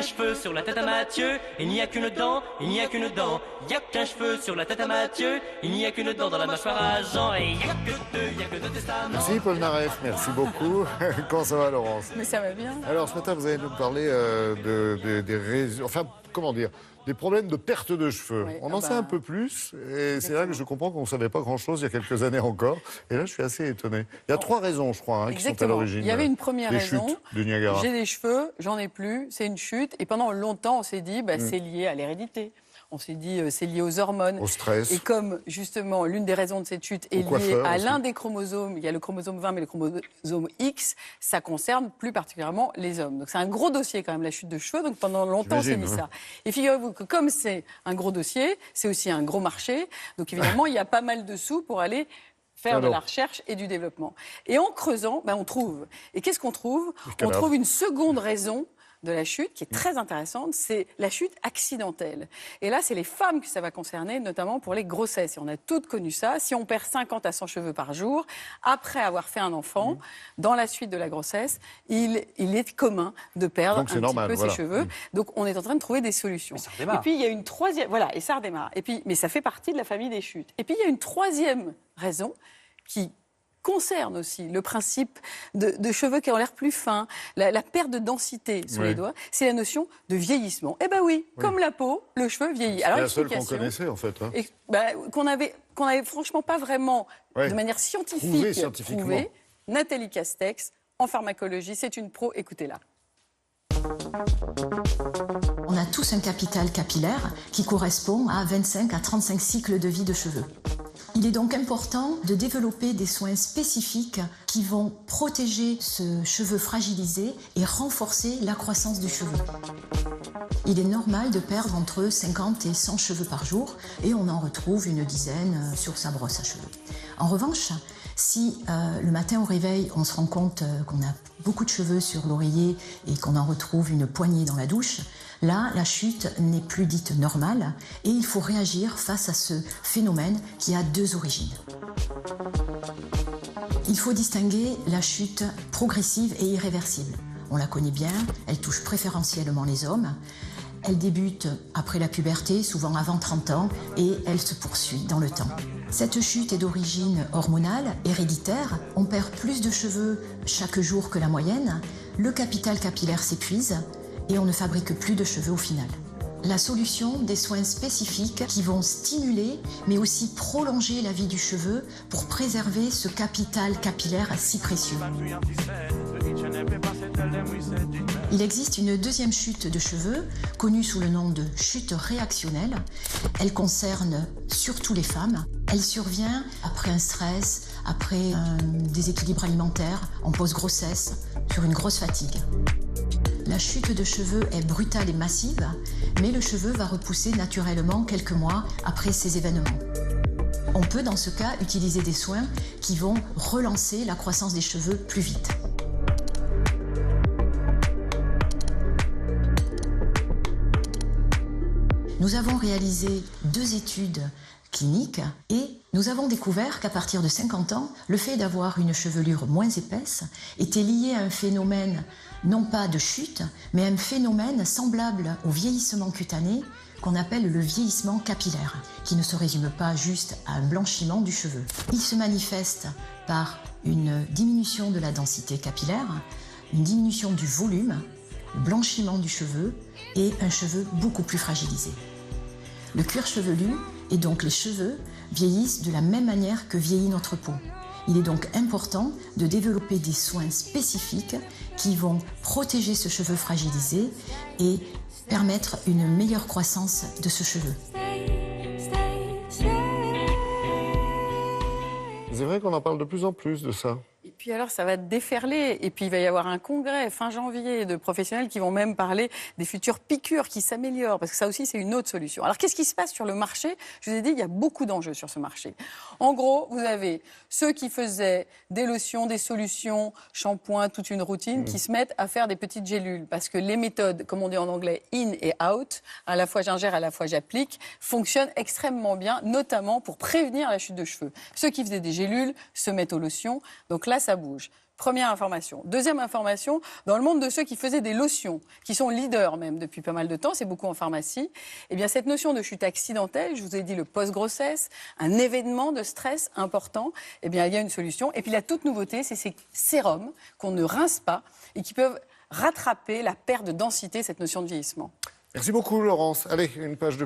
cheveu sur la tête à Mathieu. Il n'y a qu'une dent, il n'y a qu'une dent. Il n'y a qu'un cheveu sur la tête à Mathieu. Il n'y a qu'une dent dans la mâchoire à Jean. Et il n'y a que deux testaments. Merci Paul Naref, merci beaucoup. Comment ça va Laurence? Mais ça va bien. Alors ce matin, vous allez nous parler des raisons, enfin comment dire, des problèmes de perte de cheveux. Oui, On en sait un peu plus et c'est là que je comprends qu'on ne savait pas grand-chose il y a quelques années encore. Et là, je suis assez étonné. Il y a 3 raisons, je crois, qui sont à l'origine. Il y avait une première des raison. chutes du Niagara. J'ai des cheveux, j'en ai plus, c'est une chute. Et pendant longtemps, on s'est dit, c'est lié à l'hérédité. On s'est dit, c'est lié aux hormones. Au stress. Et comme, justement, l'une des raisons de cette chute est liée à l'un des chromosomes, il y a le chromosome 20, mais le chromosome X, ça concerne plus particulièrement les hommes. Donc c'est un gros dossier quand même, la chute de cheveux. Donc pendant longtemps, on s'est mis ça. Et figurez-vous que comme c'est un gros dossier, c'est aussi un gros marché. Donc évidemment, il y a pas mal de sous pour aller faire de la recherche et du développement. Et en creusant, on trouve. Et qu'est-ce qu'on trouve? On trouve une seconde raison de la chute, qui est très intéressante, c'est la chute accidentelle. Et là, c'est les femmes que ça va concerner, notamment pour les grossesses. Et on a toutes connu ça. Si on perd 50 à 100 cheveux par jour, après avoir fait un enfant, dans la suite de la grossesse, il est commun de perdre un petit peu ses cheveux. Donc, on est en train de trouver des solutions. Et puis, il y a une troisième... Voilà, et ça redémarre. Et puis, mais ça fait partie de la famille des chutes. Et puis, il y a une troisième raison qui concerne aussi le principe de cheveux qui ont l'air plus fins, la perte de densité sous les doigts, c'est la notion de vieillissement. Eh bien oui, comme la peau, le cheveu vieillit. C'est la seule qu'on connaissait en fait. Hein. Qu'on avait franchement pas vraiment de manière scientifique prouvé. Nathalie Castex, en pharmacologie, c'est une pro, écoutez-la. On a tous un capital capillaire qui correspond à 25 à 35 cycles de vie de cheveux. Il est donc important de développer des soins spécifiques qui vont protéger ce cheveu fragilisé et renforcer la croissance du cheveu. Il est normal de perdre entre 50 et 100 cheveux par jour et on en retrouve une dizaine sur sa brosse à cheveux. En revanche, si le matin au réveil, on se rend compte qu'on a beaucoup de cheveux sur l'oreiller et qu'on en retrouve une poignée dans la douche, là, la chute n'est plus dite normale et il faut réagir face à ce phénomène qui a 2 origines. Il faut distinguer la chute progressive et irréversible. On la connaît bien, elle touche préférentiellement les hommes. Elle débute après la puberté, souvent avant 30 ans, et elle se poursuit dans le temps. Cette chute est d'origine hormonale, héréditaire. On perd plus de cheveux chaque jour que la moyenne. Le capital capillaire s'épuise et on ne fabrique plus de cheveux au final. La solution, des soins spécifiques qui vont stimuler, mais aussi prolonger la vie du cheveu pour préserver ce capital capillaire si précieux. Il existe une deuxième chute de cheveux, connue sous le nom de chute réactionnelle. Elle concerne surtout les femmes. Elle survient après un stress, après un déséquilibre alimentaire, en post-grossesse, sur une grosse fatigue. La chute de cheveux est brutale et massive, mais le cheveu va repousser naturellement quelques mois après ces événements. On peut dans ce cas utiliser des soins qui vont relancer la croissance des cheveux plus vite. Nous avons réalisé 2 études cliniques et nous avons découvert qu'à partir de 50 ans, le fait d'avoir une chevelure moins épaisse était lié à un phénomène non pas de chute, mais un phénomène semblable au vieillissement cutané qu'on appelle le vieillissement capillaire, qui ne se résume pas juste à un blanchiment du cheveu. Il se manifeste par une diminution de la densité capillaire, une diminution du volume, le blanchiment du cheveu et un cheveu beaucoup plus fragilisé. Le cuir chevelu et donc les cheveux vieillissent de la même manière que vieillit notre peau. Il est donc important de développer des soins spécifiques qui vont protéger ce cheveu fragilisé et permettre une meilleure croissance de ce cheveu. C'est vrai qu'on en parle de plus en plus de ça. Et puis alors, ça va déferler. Et puis, il va y avoir un congrès fin janvier de professionnels qui vont même parler des futures piqûres qui s'améliorent. Parce que ça aussi, c'est une autre solution. Alors, qu'est-ce qui se passe sur le marché? Je vous ai dit, il y a beaucoup d'enjeux sur ce marché. En gros, vous avez ceux qui faisaient des lotions, des solutions, shampoings, toute une routine, qui se mettent à faire des petites gélules. Parce que les méthodes, comme on dit en anglais, in et out, à la fois j'ingère, à la fois j'applique, fonctionnent extrêmement bien, notamment pour prévenir la chute de cheveux. Ceux qui faisaient des gélules se mettent aux lotions. Donc là, ça bouge. Première information. Deuxième information, dans le monde de ceux qui faisaient des lotions, qui sont leaders même depuis pas mal de temps, c'est beaucoup en pharmacie, eh bien cette notion de chute accidentelle, je vous ai dit le post-grossesse, un événement de stress important, eh bien il y a une solution. Et puis la toute nouveauté, c'est ces sérums qu'on ne rince pas et qui peuvent rattraper la perte de densité, cette notion de vieillissement. Merci beaucoup Laurence. Allez, une page de pub.